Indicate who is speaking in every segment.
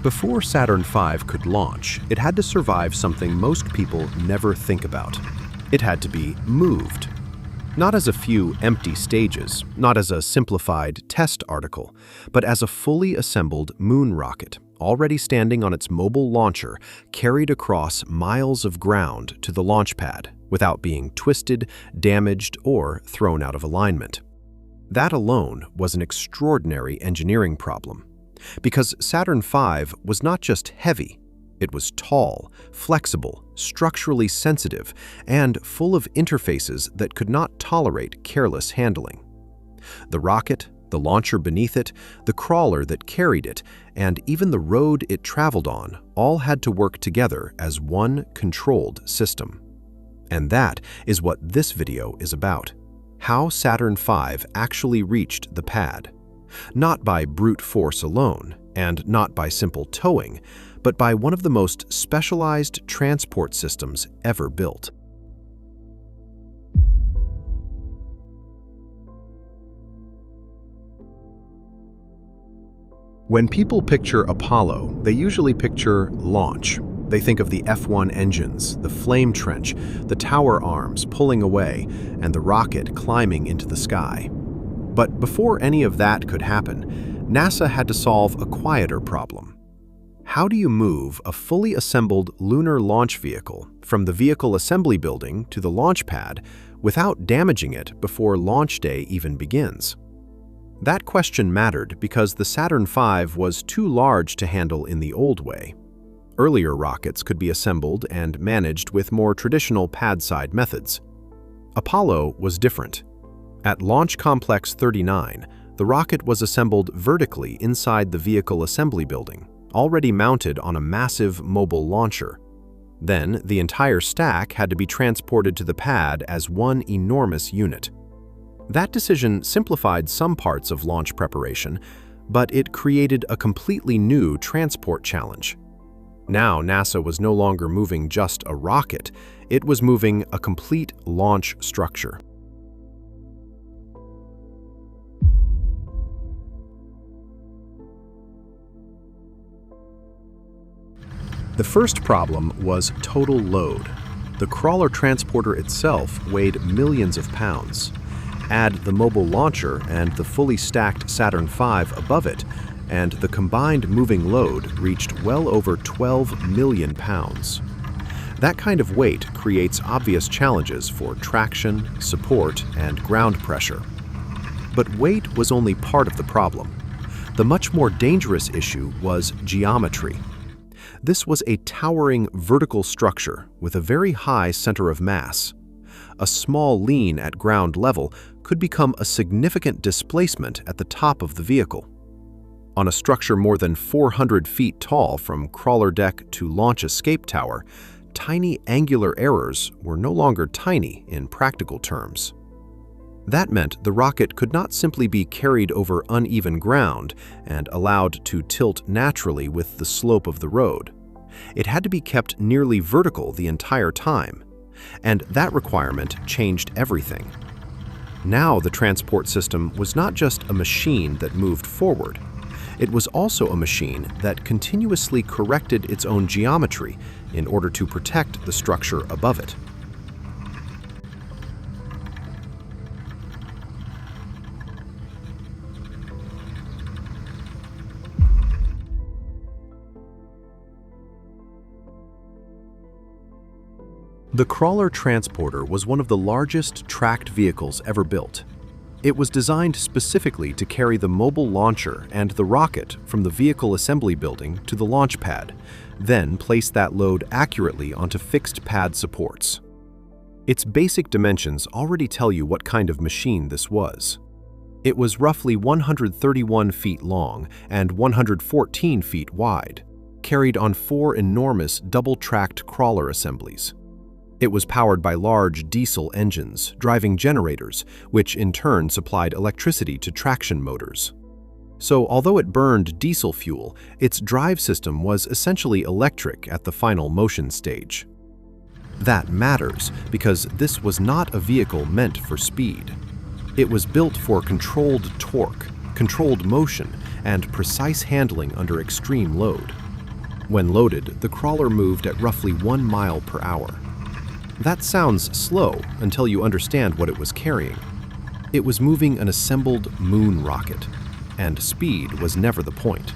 Speaker 1: Before Saturn V could launch, it had to survive something most people never think about. It had to be moved. Not as a few empty stages, not as a simplified test article, but as a fully assembled moon rocket, already standing on its mobile launcher, carried across miles of ground to the launch pad without being twisted, damaged, or thrown out of alignment. That alone was an extraordinary engineering problem, because Saturn V was not just heavy, it was tall, flexible, structurally sensitive, and full of interfaces that could not tolerate careless handling. The rocket, the launcher beneath it, the crawler that carried it, and even the road it traveled on all had to work together as one controlled system. And that is what this video is about: how Saturn V actually reached the pad. Not by brute force alone, and not by simple towing, but by one of the most specialized transport systems ever built. When people picture Apollo, they usually picture launch. They think of the F-1 engines, the flame trench, the tower arms pulling away, and the rocket climbing into the sky. But before any of that could happen, NASA had to solve a quieter problem. How do you move a fully assembled lunar launch vehicle from the vehicle assembly building to the launch pad without damaging it before launch day even begins? That question mattered because the Saturn V was too large to handle in the old way. Earlier rockets could be assembled and managed with more traditional pad-side methods. Apollo was different. At Launch Complex 39, the rocket was assembled vertically inside the vehicle assembly building, already mounted on a massive mobile launcher. Then, the entire stack had to be transported to the pad as one enormous unit. That decision simplified some parts of launch preparation, but it created a completely new transport challenge. Now, NASA was no longer moving just a rocket, it was moving a complete launch structure. The first problem was total load. The crawler transporter itself weighed millions of pounds. Add the mobile launcher and the fully stacked Saturn V above it, and the combined moving load reached well over 12 million pounds. That kind of weight creates obvious challenges for traction, support, and ground pressure. But weight was only part of the problem. The much more dangerous issue was geometry. This was a towering vertical structure with a very high center of mass. A small lean at ground level could become a significant displacement at the top of the vehicle. On a structure more than 400 feet tall from crawler deck to launch escape tower, tiny angular errors were no longer tiny in practical terms. That meant the rocket could not simply be carried over uneven ground and allowed to tilt naturally with the slope of the road. It had to be kept nearly vertical the entire time, and that requirement changed everything. Now the transport system was not just a machine that moved forward. It was also a machine that continuously corrected its own geometry in order to protect the structure above it. The crawler transporter was one of the largest tracked vehicles ever built. It was designed specifically to carry the mobile launcher and the rocket from the vehicle assembly building to the launch pad, then place that load accurately onto fixed pad supports. Its basic dimensions already tell you what kind of machine this was. It was roughly 131 feet long and 114 feet wide, carried on 4 enormous double-tracked crawler assemblies. It was powered by large diesel engines, driving generators, which in turn supplied electricity to traction motors. So although it burned diesel fuel, its drive system was essentially electric at the final motion stage. That matters because this was not a vehicle meant for speed. It was built for controlled torque, controlled motion, and precise handling under extreme load. When loaded, the crawler moved at roughly 1 mile per hour. That sounds slow until you understand what it was carrying. It was moving an assembled moon rocket, and speed was never the point.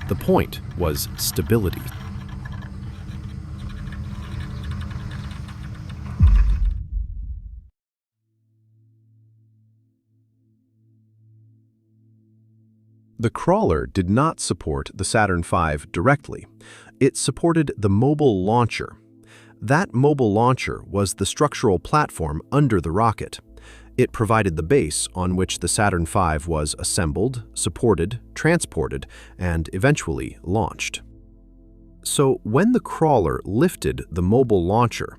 Speaker 1: The point was stability. The crawler did not support the Saturn V directly. It supported the mobile launcher. That mobile launcher was the structural platform under the rocket. It provided the base on which the Saturn V was assembled, supported, transported, and eventually launched. So when the crawler lifted the mobile launcher,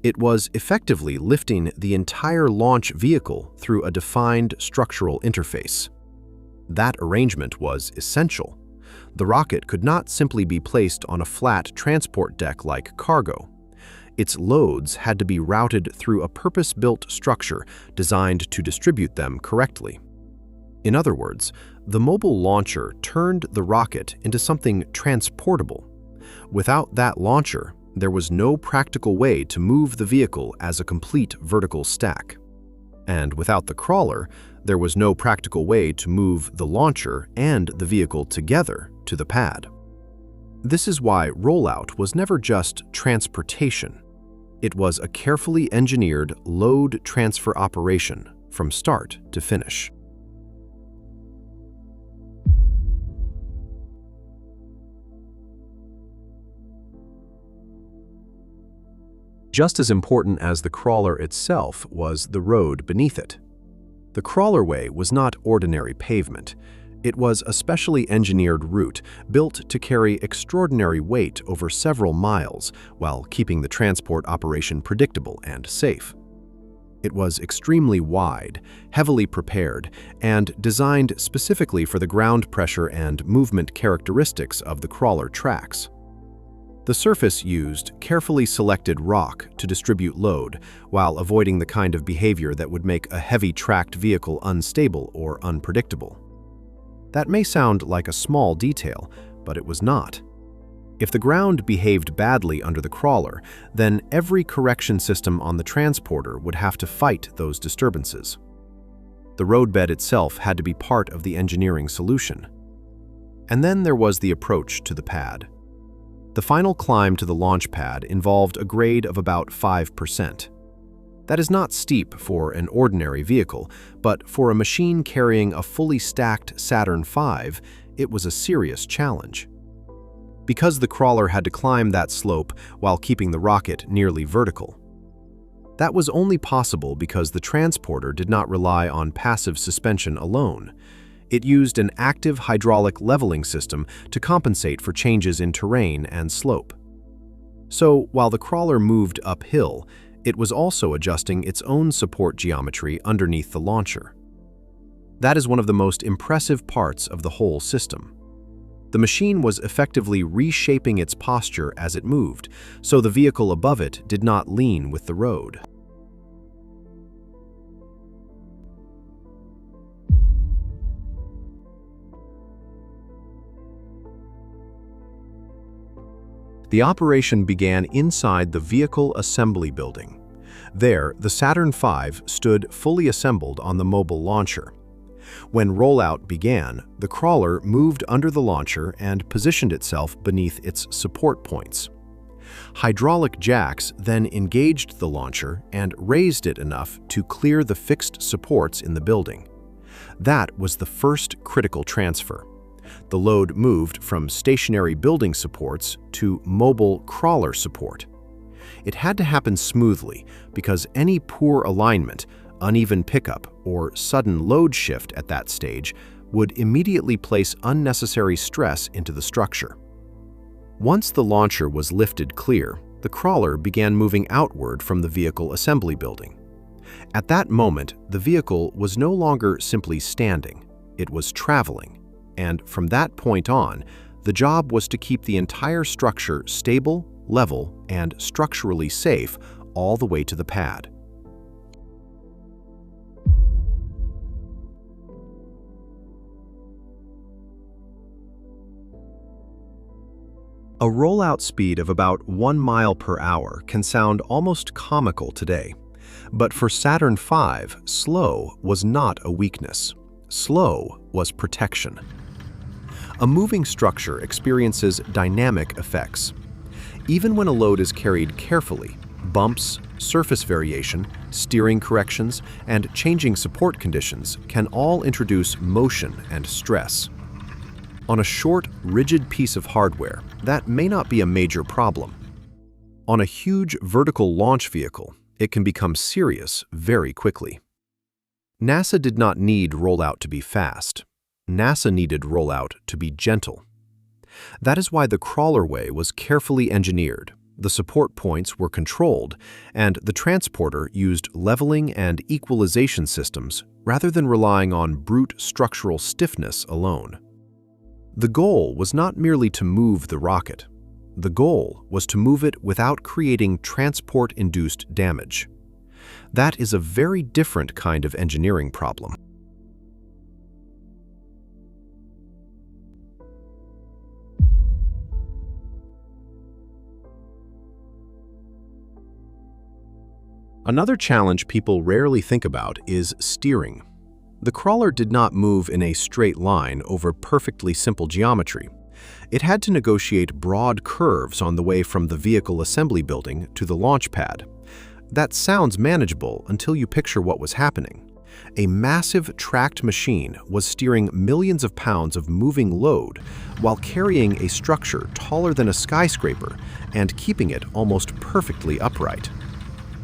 Speaker 1: it was effectively lifting the entire launch vehicle through a defined structural interface. That arrangement was essential. The rocket could not simply be placed on a flat transport deck like cargo. Its loads had to be routed through a purpose-built structure designed to distribute them correctly. In other words, the mobile launcher turned the rocket into something transportable. Without that launcher, there was no practical way to move the vehicle as a complete vertical stack. And without the crawler, there was no practical way to move the launcher and the vehicle together to the pad. This is why Rollout was never just transportation. It was a carefully engineered load transfer operation from start to finish. Just as important as the crawler itself was the road beneath it. The crawlerway was not ordinary pavement. It was a specially engineered route built to carry extraordinary weight over several miles while keeping the transport operation predictable and safe. It was extremely wide, heavily prepared, and designed specifically for the ground pressure and movement characteristics of the crawler tracks. The surface used carefully selected rock to distribute load while avoiding the kind of behavior that would make a heavy tracked vehicle unstable or unpredictable. That may sound like a small detail, but it was not. If the ground behaved badly under the crawler, then every correction system on the transporter would have to fight those disturbances. The roadbed itself had to be part of the engineering solution. And then there was the approach to the pad. The final climb to the launch pad involved a grade of about 5%. That is not steep for an ordinary vehicle, but for a machine carrying a fully stacked Saturn V, it was a serious challenge. Because the crawler had to climb that slope while keeping the rocket nearly vertical. That was only possible because the transporter did not rely on passive suspension alone. It used an active hydraulic leveling system to compensate for changes in terrain and slope. So, while the crawler moved uphill, it was also adjusting its own support geometry underneath the launcher. That is one of the most impressive parts of the whole system. The machine was effectively reshaping its posture as it moved, so the vehicle above it did not lean with the road. The operation began inside the vehicle assembly building. There, the Saturn V stood fully assembled on the mobile launcher. When rollout began, the crawler moved under the launcher and positioned itself beneath its support points. Hydraulic jacks then engaged the launcher and raised it enough to clear the fixed supports in the building. That was the first critical transfer. The load moved from stationary building supports to mobile crawler support. It had to happen smoothly because any poor alignment, uneven pickup, or sudden load shift at that stage would immediately place unnecessary stress into the structure. Once the launcher was lifted clear, the crawler began moving outward from the vehicle assembly building. At that moment, the vehicle was no longer simply standing, it was traveling. And from that point on, the job was to keep the entire structure stable, level, and structurally safe all the way to the pad. A rollout speed of about 1 mile per hour can sound almost comical today. But for Saturn V, slow was not a weakness. Slow was protection. A moving structure experiences dynamic effects. Even when a load is carried carefully, bumps, surface variation, steering corrections, and changing support conditions can all introduce motion and stress. On a short, rigid piece of hardware, that may not be a major problem. On a huge vertical launch vehicle, it can become serious very quickly. NASA did not need Rollout to be fast. NASA needed Rollout to be gentle. That is why the crawlerway was carefully engineered, the support points were controlled, and the transporter used leveling and equalization systems rather than relying on brute structural stiffness alone. The goal was not merely to move the rocket. The goal was to move it without creating transport-induced damage. That is a very different kind of engineering problem. Another challenge people rarely think about is steering. The crawler did not move in a straight line over perfectly simple geometry. It had to negotiate broad curves on the way from the vehicle assembly building to the launch pad. That sounds manageable until you picture what was happening. A massive tracked machine was steering millions of pounds of moving load while carrying a structure taller than a skyscraper and keeping it almost perfectly upright.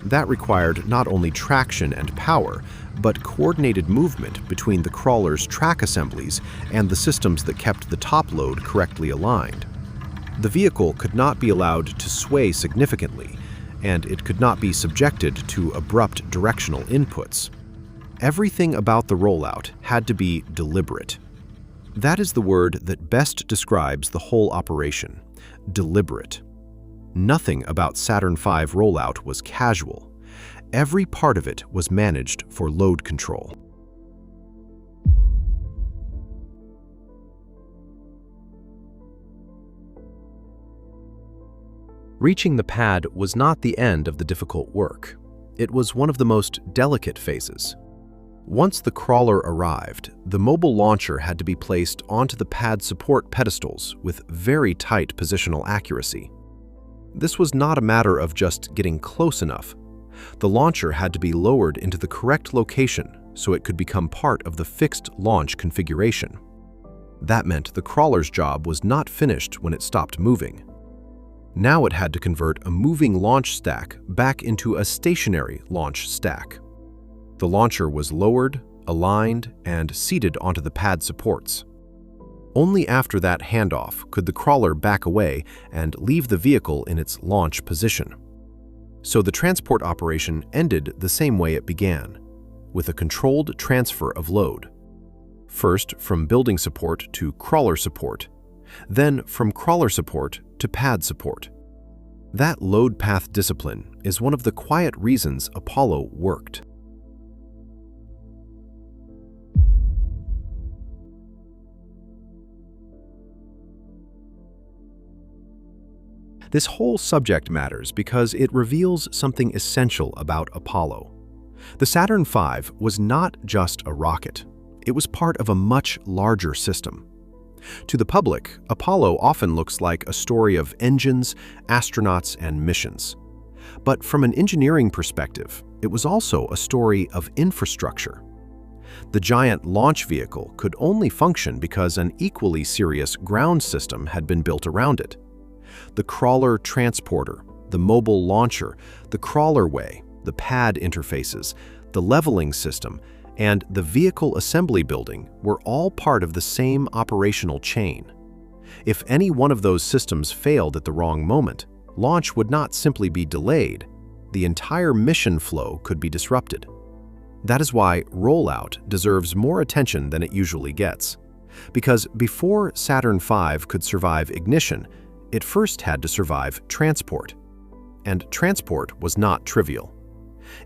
Speaker 1: That required not only traction and power, but coordinated movement between the crawler's track assemblies and the systems that kept the top load correctly aligned. The vehicle could not be allowed to sway significantly, and it could not be subjected to abrupt directional inputs. Everything about the rollout had to be deliberate. That is the word that best describes the whole operation: deliberate. Nothing about Saturn V rollout was casual. Every part of it was managed for load control. Reaching the pad was not the end of the difficult work. It was one of the most delicate phases. Once the crawler arrived, the mobile launcher had to be placed onto the pad support pedestals with very tight positional accuracy. This was not a matter of just getting close enough. The launcher had to be lowered into the correct location so it could become part of the fixed launch configuration. That meant the crawler's job was not finished when it stopped moving. Now it had to convert a moving launch stack back into a stationary launch stack. The launcher was lowered, aligned, and seated onto the pad supports. Only after that handoff could the crawler back away and leave the vehicle in its launch position. So the transport operation ended the same way it began, with a controlled transfer of load. First from building support to crawler support, then from crawler support to pad support. That load path discipline is one of the quiet reasons Apollo worked. This whole subject matters because it reveals something essential about Apollo. The Saturn V was not just a rocket. It was part of a much larger system. To the public, Apollo often looks like a story of engines, astronauts, and missions. But from an engineering perspective, it was also a story of infrastructure. The giant launch vehicle could only function because an equally serious ground system had been built around it. The crawler transporter, the mobile launcher, the crawlerway, the pad interfaces, the leveling system, and the vehicle assembly building were all part of the same operational chain. If any one of those systems failed at the wrong moment, launch would not simply be delayed, the entire mission flow could be disrupted. That is why Rollout deserves more attention than it usually gets. Because before Saturn V could survive ignition, it first had to survive transport. And transport was not trivial.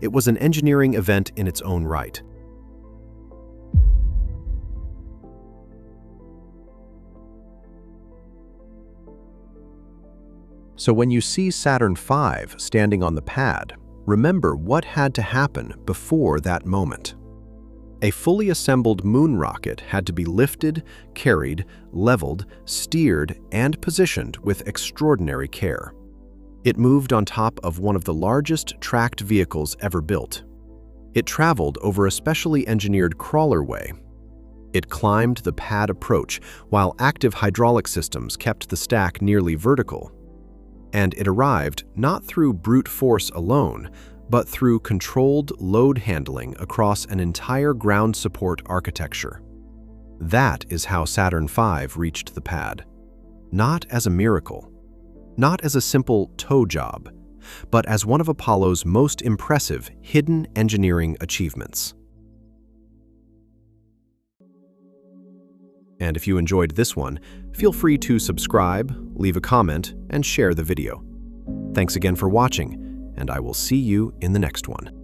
Speaker 1: It was an engineering event in its own right. So when you see Saturn V standing on the pad, remember what had to happen before that moment. A fully assembled moon rocket had to be lifted, carried, leveled, steered, and positioned with extraordinary care. It moved on top of one of the largest tracked vehicles ever built. It traveled over a specially engineered crawlerway. It climbed the pad approach while active hydraulic systems kept the stack nearly vertical. And it arrived not through brute force alone, but through controlled load handling across an entire ground support architecture. That is how Saturn V reached the pad. Not as a miracle, not as a simple tow job, but as one of Apollo's most impressive hidden engineering achievements. And if you enjoyed this one, feel free to subscribe, leave a comment, and share the video. Thanks again for watching, and I will see you in the next one.